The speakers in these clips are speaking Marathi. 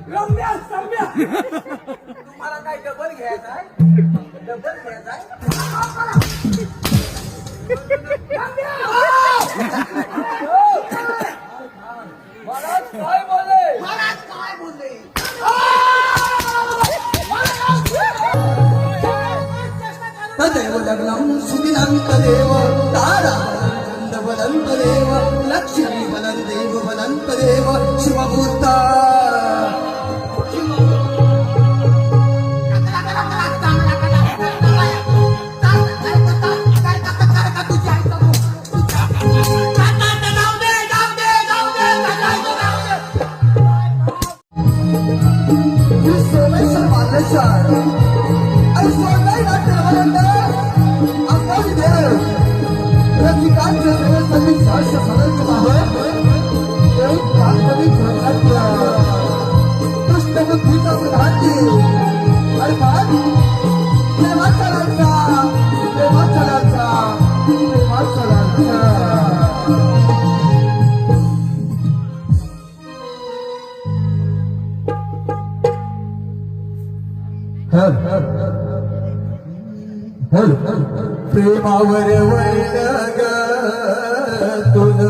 रम्या सम्या तुम्हाला काय डबल घ्यायचा आहे? डबल घ्यायचा आहे? महाराज काय बोले? महाराज काय बोलले? तदेव लग्नं सुदिनं तदेव ताराबलं बलं तदेव लक्ष्मी बलं देव बलं तदेव शिवभूता सोमेश्वर मार्लेश्वर आणि सोडलाय नाट्यवरंड अंगावी देव रसिकांचे सेवेसाठी सहर्ष सदस्य आहे एक काल्पनिक नाट्य दुष्टबुद्धीचा सिद्धांती अर्थात प्रेमाचा राजा प्रेमाचा राजा प्रेमाचा राजा प्रेमावर वैल ग तुझ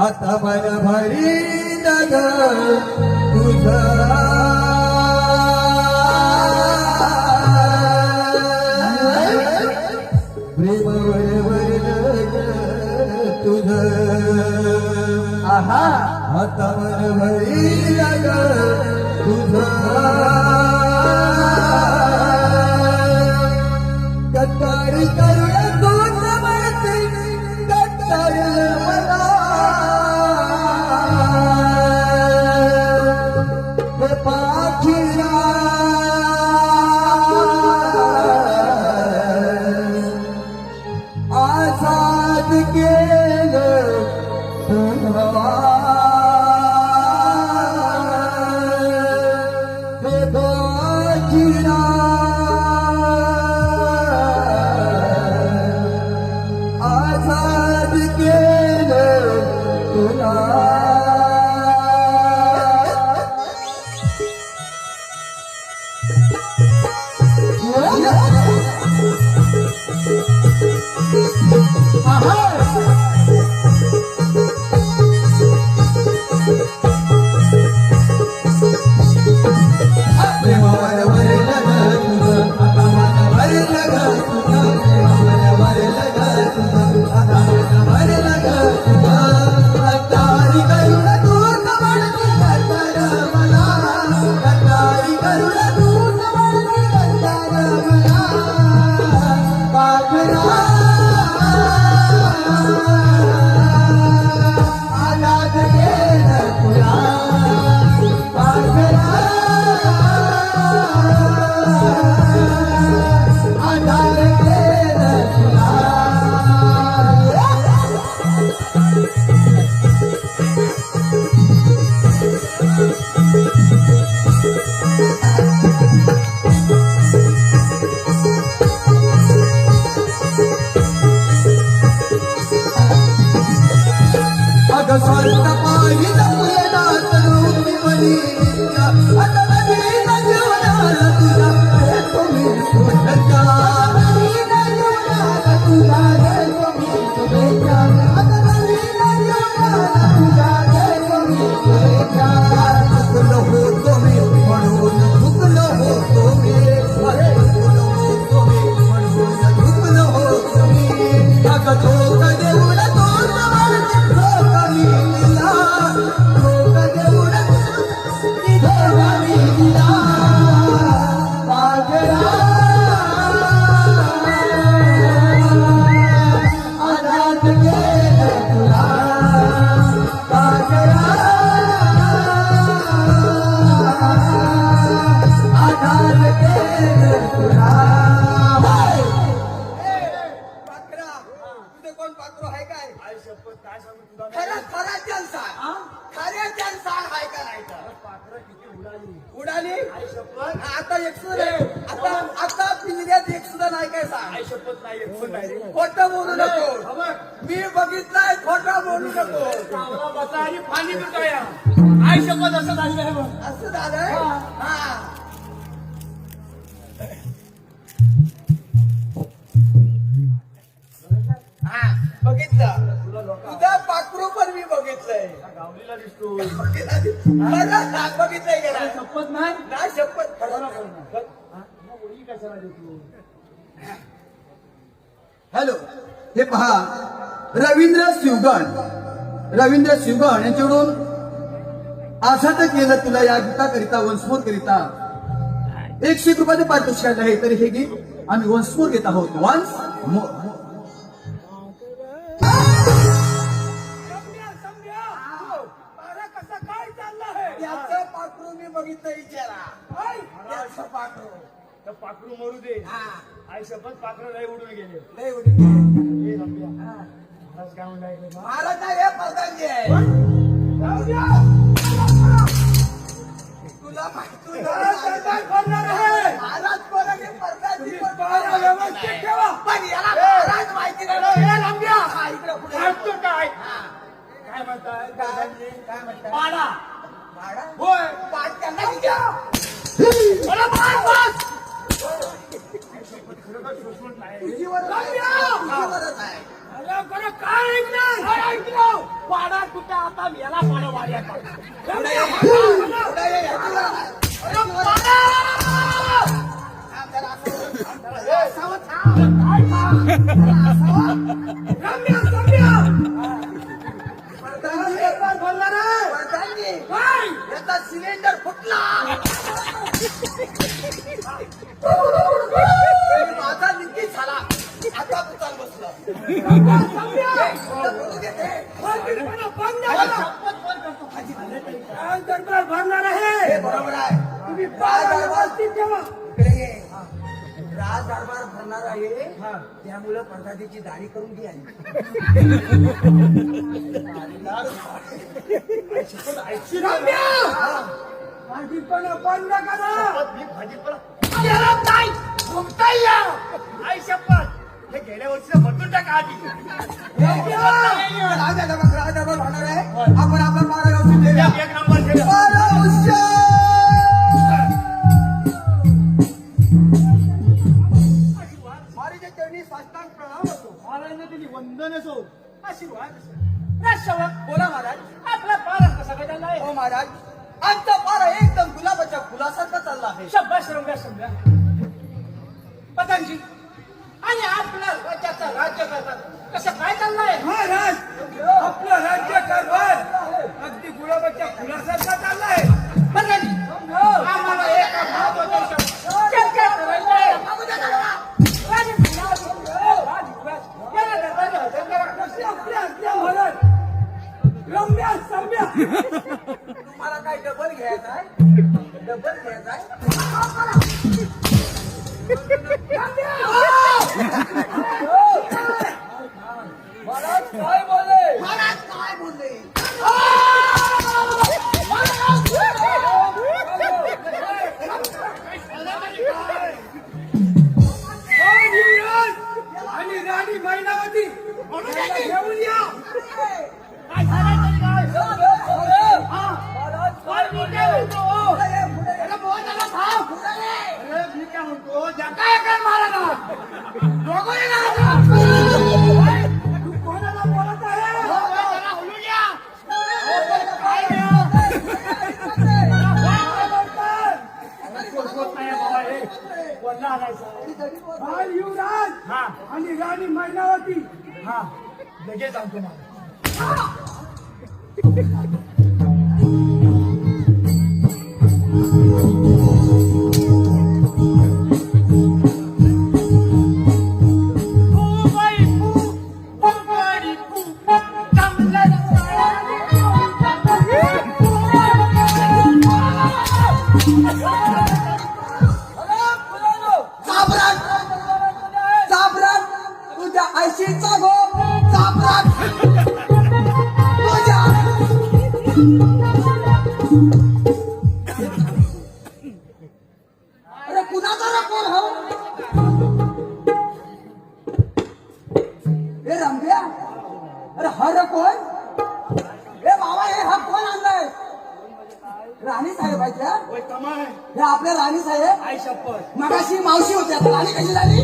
आता मन भरी ग तुझ प्रेमावर वैल ग तुझ आहा आता मन भरी ग तुझ कटारी करुण तूच म्हणते कटार मला हे पाखिरा आजाद केलं तुझवा हे पाखिरा आजाद केलं तुला प्रेमावर वरलं ग तुझं आता मन भरलं ग तुझं प्रेमावर वरलं ग तुझं आता मन भरलं ग तुझं कटारी करुण तूच म्हणते कटार मला कटारी करुण तूच म्हणते कटार मला पाखरा आजाद केलं तुला पाखरा आजाद केलं तुला अगं स्वर्ग पाहिलं तुला तरुणी मनी आता नवीन जीवनाला तुला हे तुम्ही शुभेच्छा नवीन जीवनाला तुला हे तुम्ही शुभेच्छा आता नवीन जीवनाला तुला हे तुम्ही शुभेच्छा चुकलो होतो मी म्हणून चुकलो होतो मी अरे चुकलो होतो मी म्हणून चुकलो होतो मी अगं धोका देऊन तोच म्हणते धोका मी दिला धोका देऊन धोका मी दिला पागला आजाद केलं तुला पागला आजाद केलं तुला पाखरा तुझे कोण पाखरो आहे काय आई शपथ काय सांगू तुला खरं खरं जल सांग खरे जल सांग आहे का नाही तर पाखरं किती उडाली उडाली आई शपथ आता एक सुद्धा नाही आता आता पिंजऱ्यात एक सुद्धा नाही काय सांग आई शपथ नाही येत पण नाही रे खोटं बोलू नको खबर मी बघितलाय खोटा बोलू नको कावळा बसा आणि पाणी पितो या आई शपथ असं झालेलं आहे बघ. असं झालंय हा हा बघितलं तुझा पाखरू पण मी बघितलंय गावलीला दिसतो बघितलंय गेला शपथ नाही ना शपथ खरं मग ओळी कशाला देतो हॅलो हे पहा रवींद्र शिवगण यांच्याकडून आझाद केलं तुला या गीताकरिता वंशमोर करिता 100 रुपयाचे पारितोषिक आहे तर हे गीत आम्ही वंशमोर घेत आहोत वन्स मोर कसं काय चाललं आहे याचं पाखरू मी बघितलं विचारा याचं पाखरू तर पाखरू मरू दे आई शपथ पाखरू नाही उडून गेले लय उडी हे रम्या महाराज काय म्हणताय महाराज नाही हे प्रधानजी आहे तुला माहिती महाराज कोण आहे प्रधानजी व्यवस्थित ठेवा पण याला महाराज माहिती नाही रम्या हा, इकडं पुढे सांगतो काय हा. काय म्हणताय काय म्हणतात पाडा भाडा होय पाठ त्यांना विचार मला मार बस तुझीवरच आहे अरे खरं काय ऐकणार पाडा कुठे आता याला पाडा वाड्यात पुढे ये, पुढे ये, याच्यावर आहे. असावं थांब. प्रधानजी, याचा सिलेंडर फुटला माझा निकी झाला आता पुताल बसला भरणार आहे हे बरोबर आहे तुम्ही राज दरबार ठेवा इकडे ये. राज दरबार भरणार आहे त्यामुळं प्रसादीची दाढी करून घे आली भाजीपणा बंद करा आई शपथ हे गेल्या वर्षी बदलून टाका आधी राज दरबार भरणार आहे आपण आपला पारागाव देऊया एक नंबर ठेवा पारागाव मारीच्या चरणी साष्टांग प्रणाम असो महाराजांना त्यांनी वंदन असो आशीर्वाद बोला महाराज आपला पारा कसा काय चालला आहे हो महाराज आजचा पारा एकदम गुलाबाच्या फुलासारखा चालला आहे शब्बास रम्या समजा पतंजी आणि आपल्या राज्याचा राज्य करतात कसं काय चाललंय महाराज आपलं राज्य कारभार अगदी गुलाबाच्या फुलासारखा चाललाय पतंजी आम्हाला एका महत्वाच्या चर्चा करायची आहे. तुम्हाला काय डबल घ्यायचा आहे डबल घ्यायचा आहे महाराज काय बोलले महाराज काय बोलले आणि राणी मैनावती घेऊन या कोणाला बोलत आहे युवराज आणि राणी मैनावती हा लगेच सांगतो मला तुझ्या आयशीचा गो तुझ्या अरे हर कोण ए बाबा हे हा कोण आणलाय राणी साहेब आहेत का होय कमाय हे आपल्या राणी साहेब आई शपथ मगाशी मावशी होती आता राणी कशी झाली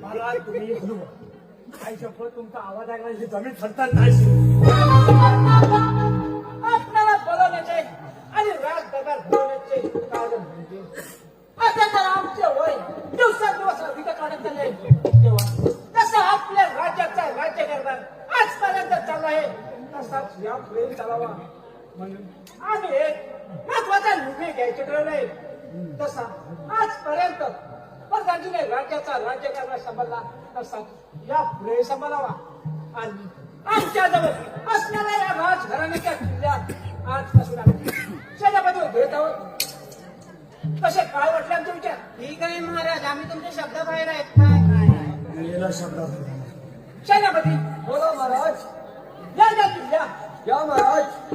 मला तुम्ही हलू आई शपथ तुमचा आवाज ऐकला ही जमीन थरथर नाही आपल्याला बोलवण्याचे आणि राज दरबार बोलवण्याचे कारण म्हणजे आता तर आमचे वय दिवसेंदिवस अधिक काढत चालले तेव्हा तसं आपल्या राज्याचा राज्यकारभार आजपर्यंत चालला आहे तसाच या पुढे चालावा म्हणून आम्ही एक महत्वाचा निर्णय घ्यायचे ठरवले तसा आजपर्यंत प्रधानजीने राज्याचा राज्यकारभार सांभाळला तसा या पुढे सांभाळावा आणि आमच्याजवळ असणाऱ्या या राजघराण्याच्या किल्ल्यात आजपासून आम्ही सेनापती घेत आहोत कसे काय वाटले आमचे विचार ठीक आहे महाराज आम्ही तुमच्या शब्दाबाहेर आहेत काय सेनापती बोला महाराज या या किल्ल्या या महाराज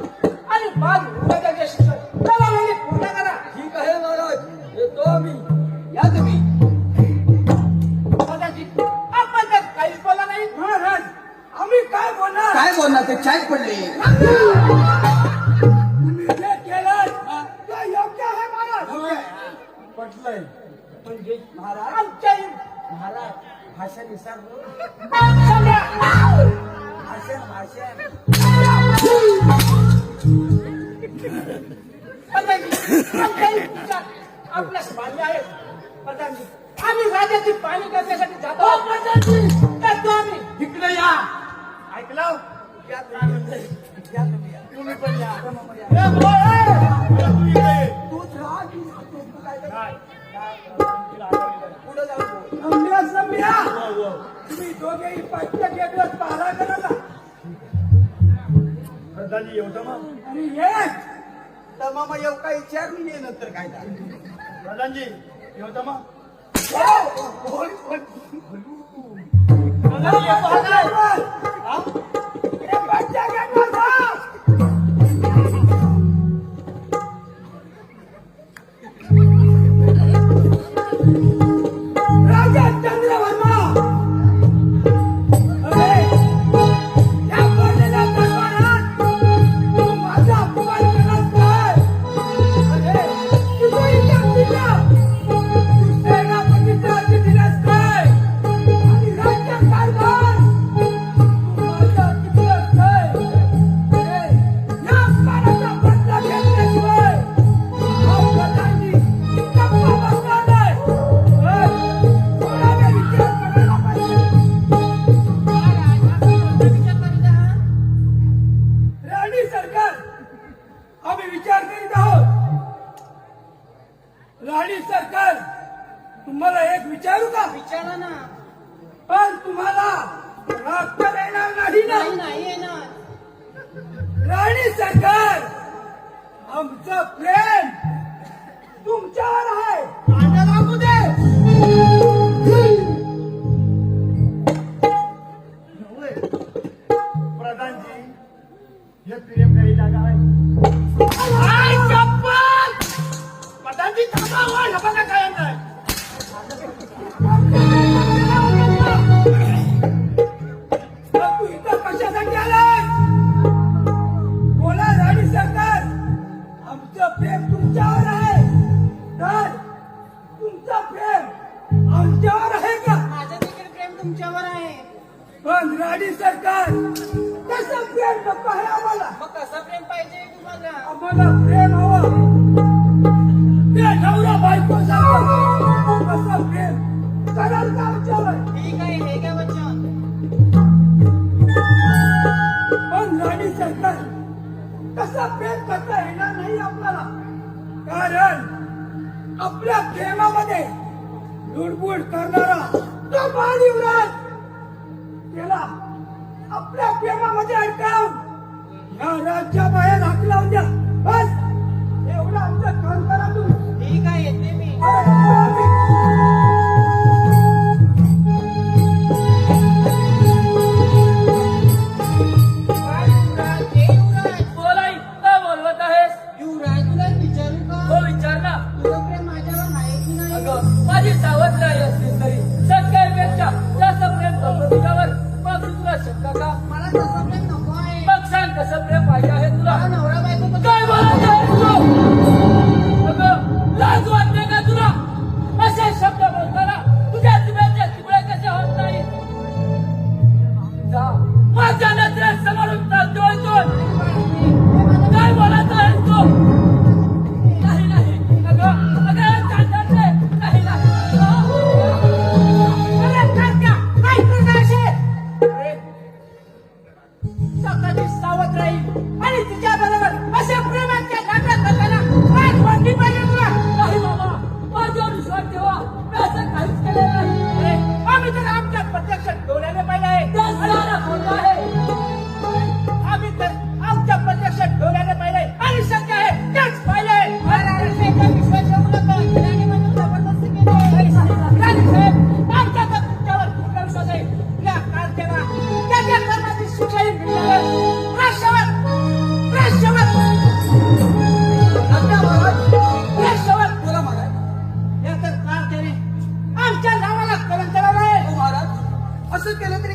आणि बाल विभागाचे शिक्षण दलालाने पूर्ण करा ठीक आहे महाराज येतो आम्ही या तुम्ही दादाजी आपण तर काहीच बोला नाही महाराज आम्ही काय बोलणार काय बोलणार ते चाय पडले तुम्ही जे केलं ते योग्य आहे महाराज पटलंय म्हणजे महाराज आमच्या महाराज भाषण विसरलो भाषण भाषण आपल्यास मान्य आहे प्रधानजी आम्ही राज्याची पाणी करण्यासाठी जातो जातो आम्ही इकडे या ऐकलं या तुम्ही या. तुम्ही पण या ए, तूच राहा की तू काय पुढे जाऊ बोल. तुम्ही दोघेही प्रत्येक एक दिवस पहारा करा प्रधानजी एवढं मग आणि एक तर मग येऊ काय विचारून ये नंतर काय झालं. प्रधानजी एवढं मग बोल, बोल. प्रधानजी, एक पहारा आहे. हा? एक बच्चा घेऊन बसा. राजा चंद्रवर्मा अरे या पडलेल्या दरबारात तू माझा अपमान केलास काय अरे तू इथं दिला तू सेनापतीचा अर्ज दिलास काय आणि राज्य कारभार तू माझा दिलास काय अरे या अपमानाचा बदला घेतल्याशिवाय हा प्रधानजी गप्पा बसणार नाही कोणाला विचार करायला पाहिजे राणी सरकार आम्ही विचार करीत आहोत राणी सरकार तुम्हाला एक विचारू का विचारा ना पण तुम्हाला राग तर येणार नाही ना नाही नाही येणार राणी सरकार आमचं प्रेम तुमच्यावर आहे कांदा लागू दे प्रधानजी हे प्रेम काही जागा आहे आई शपथ! प्रधानजी थांबा हो, हे बघा काय नाही तू इथं कशासाठी आलाय बोला राणी सरकार आमचं प्रेम तुमच्यावर आहे तर तुमचं प्रेम आमच्यावर आहे का माझं देखील प्रेम तुमच्यावर आहे पण राणी सरकार कसं प्रेम नको आहे आम्हाला मग कसं प्रेम पाहिजे तुम्हाला आम्हाला प्रेम हवं ते नवरा बायको सारखं कसं प्रेम कराल का आमच्यावर ठीक आहे हे काय वचन पण राणी सरकार कसं प्रेम करता येणार नाही आपल्याला कारण आपल्या प्रेमामध्ये लुडबुड करणारा तो बाळयुवराज त्याला आपल्या प्रेमामध्ये अडकावून या राज्याबाहेर हाकलावून द्या बस एवढं आमचं काम करा तुम्ही ठीक आहे येते मी काय युवराज? हे युवराज बोला इतका बोलवत आहेस युवराज तुला विचारू का हो विचार ना तुझं प्रेम माझ्यावर आहे की नाही माझी सावत्र आई असली तरी सत्यापेक्षा जास्त प्रेम करतो तुझ्यावर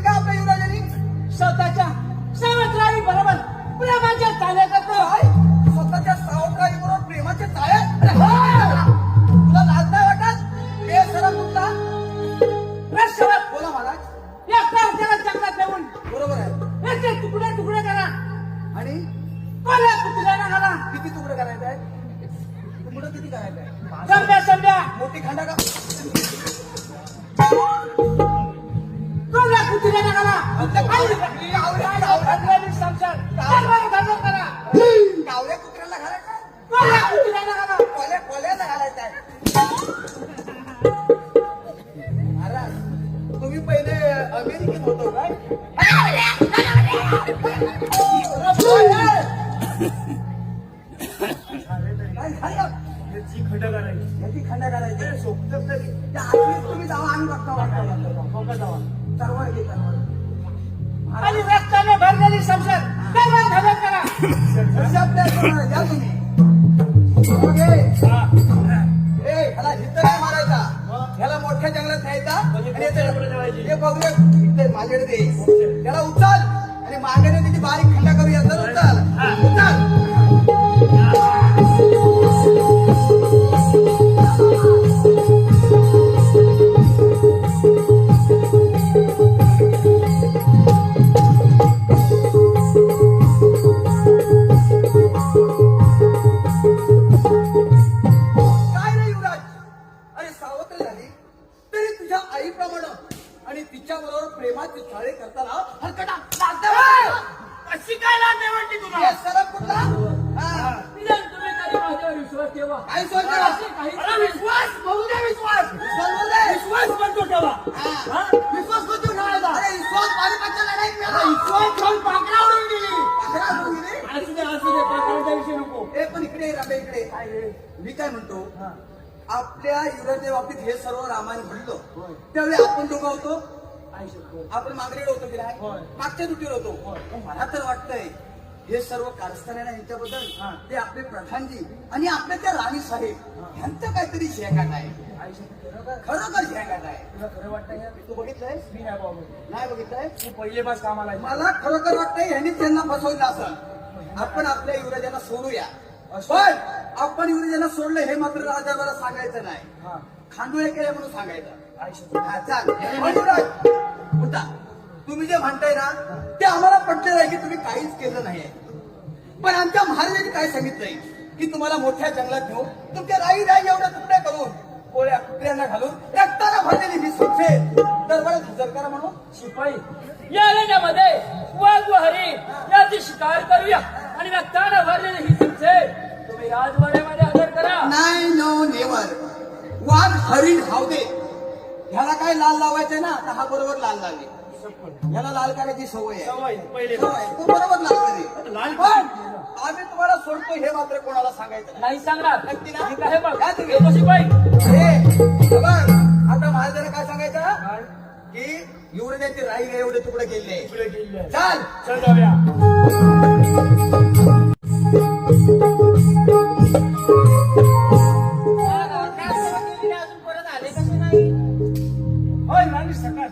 का आपल्या युवराजांनी? स्वतःच्या सावत्राई बरोबर प्रेमाच्या चाल्या करतो. काय? स्वतःच्या सावकारी बरोबर प्रेमाचे चाळे? अरे हा! तुला लाज नाही वाटत? बेसरम कुठला? रसवत बोला महाराज. या कारच्याला जंगलात नेऊन बरोबर आहे. याचे तुकडे तुकडे करा. आणि कोल्या तुकड्याला घाला. किती तुकडे करायचे आहेत? तुकडं किती करायचं आहे? समजा समजा मोठी खंडा का? कोल्या कुत्र्याला घाला. कावल्या कुत्र्याला घालायचं आहे? कोल्या कुत्र्याला घाला. कोल्याला घालायचं आहे. महाराज, तुम्ही पहिले अमेरिकेत होतो काय? काय झालं? याची खंड करायची. याची खंडा घालायची. सोबतच तरी. त्या आतमध्ये तुम्ही जावा आणि बघता वाटता. तरवार घे, तरवार. आणि रक्ताने भरलेली संसद त्याला धडक करा. शब्द आहे तुम्हाला, द्या तुम्ही. ओके. ह्याला हिथं नाही मारायचा. ह्याला मोठ्या जंगलात न्यायचा आणि हे बघूया इथे माझ्याकडे दे. त्याला उचल आणि मागेने त्याची बारीक खंडा करूया. तर उचल उचल. काय रे युवराज? अरे सावत्र झाली तरी तुझ्या आईप्रमाणे आणि तिच्या बरोबर प्रेमाचे चाळे करताना हलकटा अशी काय लागते म्हणते तुला? हे सरप कुठला? हा. निदान तुम्ही तरी माझ्यावर विश्वास ठेवा. काय सोडलं? असे काही विश्वास बघू दे. विश्वास विश्वास बोल रे. विश्वास बनतो ठेवा. हा. विश्वास कोणती ठेवायचा? अरे विश्वास पानिपतच्या लढाईत मिळाला. विश्वास खाऊन पाकडा उडून गेली. पाखरा उडून गेली? असू दे पाकड्याचा विषय नको. ए पण इकडे ये, राबे इकडे ये. मी काय म्हणतो, आपल्या युवराजच्या बाबतीत हे सर्व रामायण घडलं त्यावेळी आपण दोघं होतो. आपण मागणीकडे होतो की नाही? मागच्या दुटीवर होतो. पण मला तर वाटतंय हे सर्व कारस्थाना यांच्याबद्दल ते आपले प्रधानजी आणि आपल्या त्या राणी साहेब यांचं काहीतरी शेकाट आहे. खरोखर शेकाट आहे. तुला खरं वाटतं तू बघितलंय? मी नाही बाबा. नाही बघितलंय? तू पहिले बस कामाला आहे. मला खरोखर वाटतंय ह्यांनी त्यांना फसवलं असं. आपण आपल्या युवराजांना सोडूया. पण आपण युवराजांना सोडलं हे मात्र राजाला सांगायचं नाही. खांडोळे केले म्हणून सांगायचं. हा, चाल. पण युवराज, उठा. तुम्ही जे म्हणताय ना ते आम्हाला पटलेलं आहे की तुम्ही काहीच केलं नाही. पण आमच्या महाराजांनी काय सांगितलंय की तुम्हाला मोठ्या जंगलात घेऊन तुमच्या राई एवढ्या तुकड्या करून पोळ्या कुत्र्यांना घालून रक्ताला भरलेली ही सुखे दरबारात हजर करा म्हणून. शिपाई या लेण्यामध्ये वाघ व हरी याची शिकार करूया आणि रक्तानं भरलेली ही तुमचे तुम्ही राजवाड्यामध्ये हजर करा. नाही, नो नेवर. वाघ हरिण हावदे ह्याला काय लाल लावायचंय ना तर हा बरोबर लाल लावले. ह्याला लाल करायची सवय आहे. पहिले सवय. तो बरोबर लाल करेल. लाल पण आम्ही तुम्हाला सोडतो हे मात्र कोणाला सांगायचं नाही. नाही सांगणार. नक्की ना? ठीक आहे बघ. या तुम्ही. येतो शिपाई. हे, बघ, आता महाराजांना काय सांगायचं की युवराजांची राई एवढे तुकडे केले. पुढे गेले. चाल. चल जाऊया. अजून परत आले कसे नाही? होय राणी सकाळ.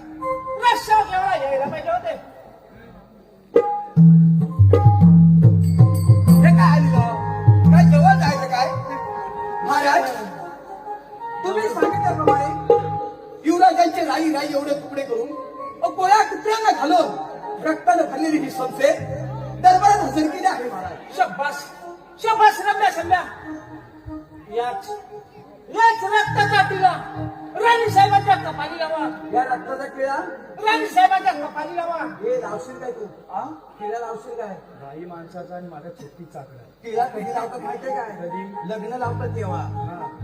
रस्सा केवढा यायला पाहिजे होते. हे काय आलं? काय जवळ जायचं काय? महाराज, तुम्ही सांगितल्याप्रमाणे युवराजांचे राई एवढे तुकडे करून गोळ्या कुत्र्यांना घालून रक्तानं भरलेली ही संसे दरबारात हजर केली आहे महाराज. शब्बास शब्बास रम्या सम्या याच रक्ताचा टिळा राणी साहेबांच्या कपाली लावा. या रक्ताचा किळा राणी साहेबांच्या कपाली लावा. हे लावशील काय तू? हा, किळा लावशील काय? राई माणसाचा आणि माझा छत्तीस चाकरा. किळा कधी लावतात माहितीये काय? लग्न लावतात तेव्हा.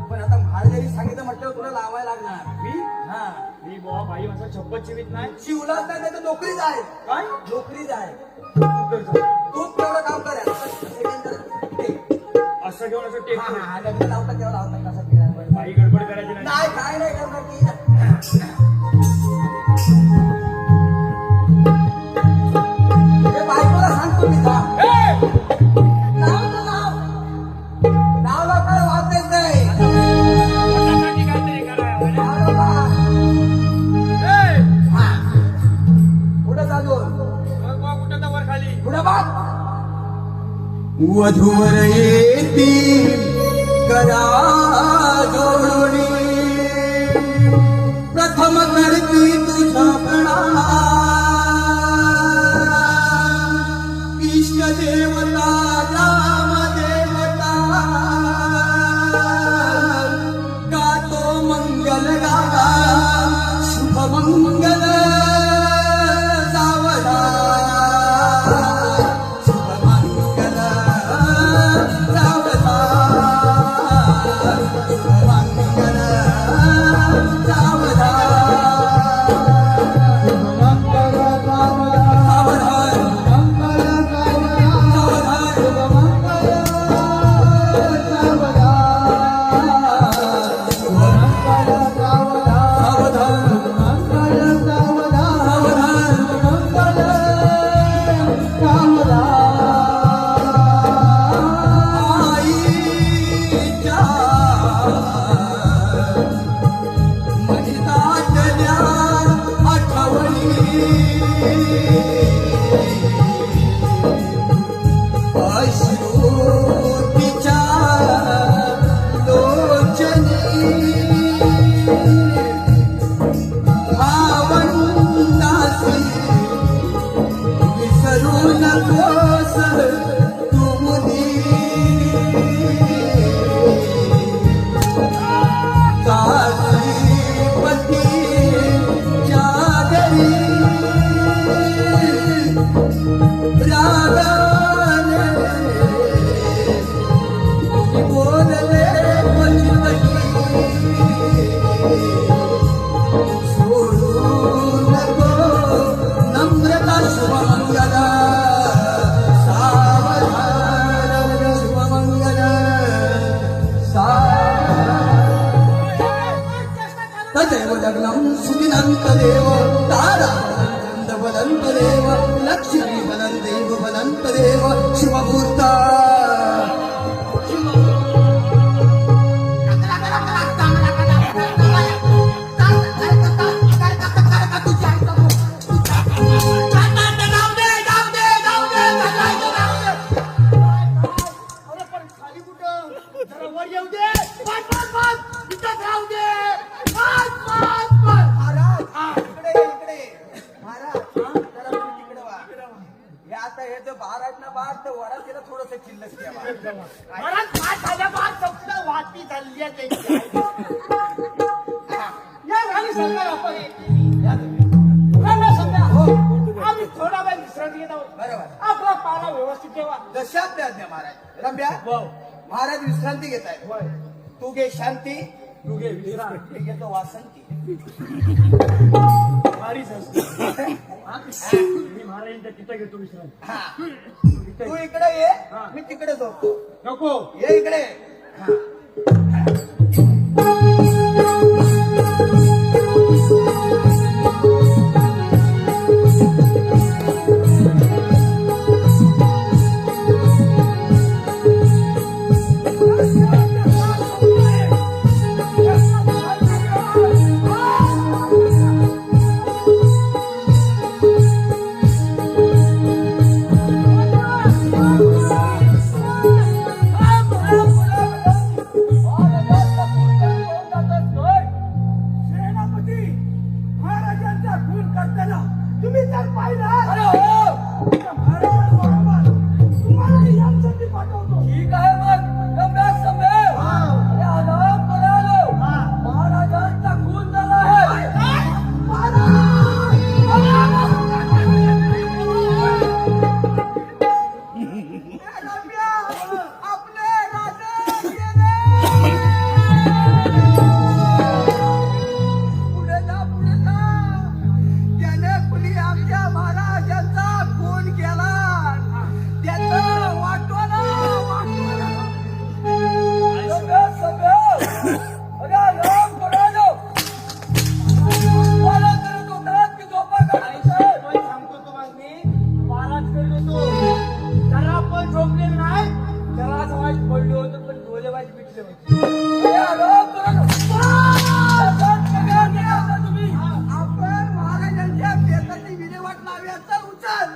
पण आता महाराजांनी सांगितलं म्हटलं तुला लावायला लागणार. मी हा, मी बुवा बाई माणसा छप्पत चिवीत नाही. शिवला असता तर नोकरीच आहे. काय नोकरीच आहे. करतो? तूच तेवढं काम कर. असं घेऊन असं टेक लग्न लावतात तेव्हा लावतात कसं किळा? बाई गडबड करायची नाही. नाही, काय नाही करणार की. हे बायकोला सांगतो मी जा. नाव तर नाव. नाव लोकांना वाचायचं नाही. पोटासाठी काहीतरी करा. नाव लोका. हा. वधूवर येती करा जोडणी प्रथम करती तुझा प्रणाम इष्ट देवता ग्राम देवता गातो मंगल गागा शुभ मंगल सावधान शुभ मंगल सावधान शुभ मंगल सावधान तदेव लग्नं सुदिनन्तदेव तारानन्दवदन्तदेव लक्ष्मीवदन्देव वदन्तदेव शिवमूर्ता अरे पण खाली कुठं जरा वर येऊ दे बस बस बस इथंच राहू दे बस बस बस महाराज इकडे ये, इकडे ये. महाराज जरा तुम्ही तिकडे वा. हे आता हे जे बार आहेत ना बार ते वरात तिला थोडस चिल्लस ठेवा. महाराज काय झालं बाळ सगळं वाटी चालली आहे त्यांची या झाली सरकार आपण समजा आम्ही थोडा वेळ विश्रांती घेत आहोत बरोबर. आपला पारा व्यवस्थित ठेवा दशाब्द आज्ञा महाराज. रम्या महाराज विश्रांती घेत आहेत. तू घे शांती, तू घे विश्राम. मी घेतो वासंती. भारी संस्कृती. मी महाराजांच्या तिथं घेतो विश्राम. हा तू इकडे ये, मी तिकडे झोपतो. नको ये इकडे. हा. सेनापती महाराजांचा खून करताना तुम्ही तर पाहिलं महाराजांबरोबर तुम्हाला यांसाठी पाठवतो. ठीक आहे मग रम्यास समजेल. अरे आराम करालो. महाराजांचा खून झाला आहे. आपले राजे गेले. पुढे जा पुढे जा. त्याने कुणी आमच्या महाराजांचा खून केला. त्याचं वाटोळं वाटोळं. अरे राम करालो. मला करत होतात की झोपा काढायचं. सांगतो तुम्हाला महाराज करत होतो. जरा पण झोपले नाही. जरा असं वाईट पडलो होतं पण डोले वाईट पिटले होते. तुम्ही आपण महाराजांच्या बेताची विल्हेवाट लावण्याचा उचल.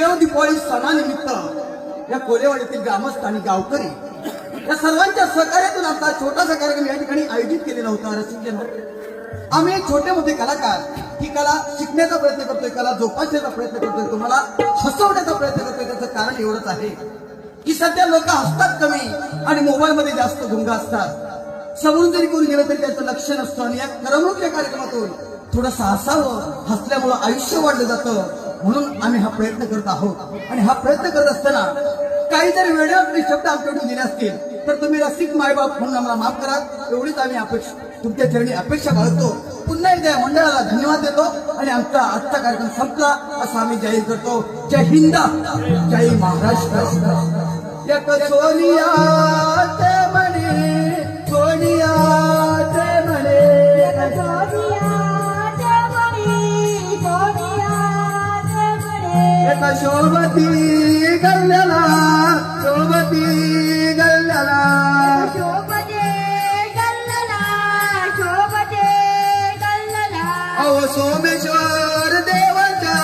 देव दीपावली सणानिमित्त या कोलेवाडीतील ग्रामस्थ आणि गावकरी या सर्वांच्या सहकार्यातून आमचा छोटासा कार्यक्रम या ठिकाणी आयोजित केलेला होता. रसिकजन, आम्ही एक छोटे मोठे कलाकार ही कला शिकण्याचा प्रयत्न करतोय, कला जोपासण्याचा प्रयत्न करतोय, तुम्हाला हसवण्याचा प्रयत्न करतोय. त्याचं कारण एवढंच आहे की सध्या लोक हसतात कमी आणि मोबाईल मध्ये जास्त गुंग असतात. समोरून जरी कोणी गेलं तरी त्याचं लक्ष नसतं आणि या करमणुकीच्या कार्यक्रमातून थोडंसं हसावं, हसल्यामुळं आयुष्य वाढलं जातं. म्हणून आम्ही हा प्रयत्न करत आहोत आणि हा प्रयत्न करत असताना काही जरी वेळेवर शब्द आमच्याकडून दिले असतील तर तुम्ही रसिक मायबाप म्हणून आम्हाला माफ करा. एवढीच आम्ही तुमच्या चरणी अपेक्षा बाळगतो. पुन्हा एकदा या मंडळाला धन्यवाद देतो आणि आमचा आजचा कार्यक्रम संपला असं आम्ही जाहीर करतो. जय हिंद, जय महाराष्ट्र. एक सोनिया ते म्हणे, सोनिया ते म्हणे, एक शोभती गल्ल्याला, शोभती गल्ल्याला, अहो सोमेश्वर देवांच्या,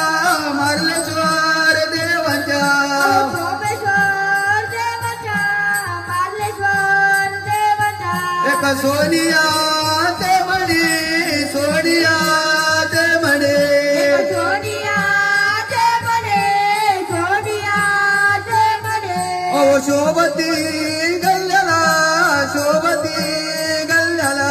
मार्लेश्वर देवांच्या, एक सोनिया ते म्हणे, सोनिया ते म्हणे, अहो शोभती गल्ल्याला, शोभती गल्ल्याला,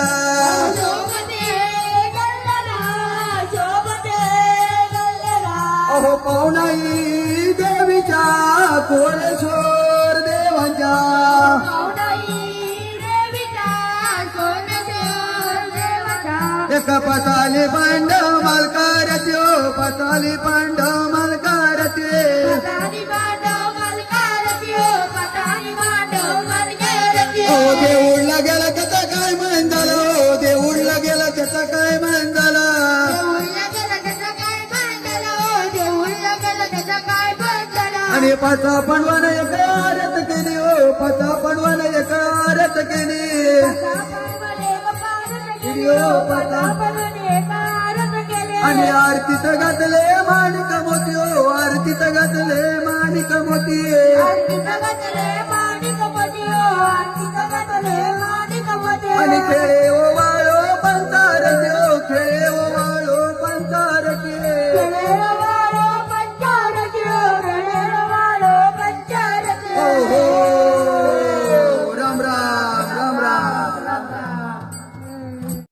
अहो पाहुणाई देवीच्या, कोळेश्वर देवांच्या, एक पताली पांडव मालकारत्यो, पताली पांडव मालकारत्ये, ओ देऊळला गेला त्याचा काय मान झाला, ओ देऊळला गेला त्याचा काय मान झाला, आणि पाचा पडवाना एक आरत केली, ओ पाचा पडवाना एक आरत केली, आणि आरतीत घातले माणिक मोती, ओ आरतीत घातले माणिक मोती, आणि खेळे